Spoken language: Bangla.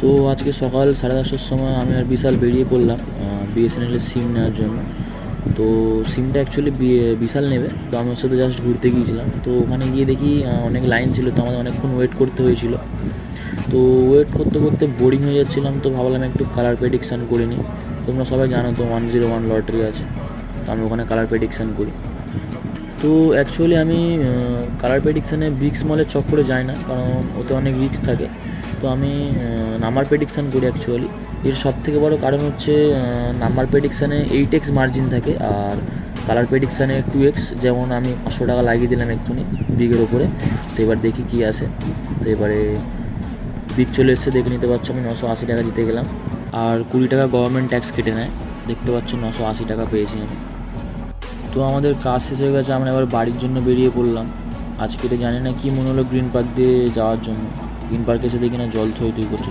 তো আজকে সকাল 10:30টার সময় আমি আর বিশাল বেরিয়ে পড়লাম বিএসএনএলের সিম নেওয়ার জন্য। তো সিমটা অ্যাকচুয়ালি বিশাল নেবে, তো আমি ওর সাথে জাস্ট ঘুরতে গিয়েছিলাম। তো ওখানে গিয়ে দেখি অনেক লাইন ছিল, তো আমাদের অনেকক্ষণ ওয়েট করতে হয়েছিল। তো ওয়েট করতে করতে বোরিং হয়ে যাচ্ছিলাম, তো ভাবলাম একটু কালার প্রেডিকশান করে নিই। তোমরা সবাই জানো তো 101 লটারি আছে, তো আমি ওখানে কালার প্রেডিকশান করি। তো অ্যাকচুয়ালি আমি কালার প্রেডিকশানে ব্রিক্স মলের চক্করে যাই না, কারণ ওতে অনেক রিস্ক থাকে। তো আমি নাম্বার প্রেডিকশান করি অ্যাকচুয়ালি। এর সবথেকে বড় কারণ হচ্ছে নাম্বার প্রেডিকশানে 8x মার্জিন থাকে, আর কালার প্রেডিকশানে 2x। যেমন আমি 500 টাকা লাগিয়ে দিলাম এক্ষুনি বিগের ওপরে। তো এবার দেখি কী আসে। তো এবারে বিগ চলে এসছে, দেখে নিতে পারছো আমি 980 টাকা জিতে গেলাম। আর 20 টাকা গভর্নমেন্ট ট্যাক্স কেটে নেয়, দেখতে পাচ্ছ 980 টাকা পেয়েছি আমি। তো আমাদের কাজ শেষ হয়ে গেছে, আমরা এবার বাড়ির জন্য বেরিয়ে পড়লাম। আজকে জানি না কী মনে হলো গ্রিন পার্ক দিয়ে যাওয়ার জন্য। গ্রিন পার্কে এসে দেখি না জল থই থই করছে।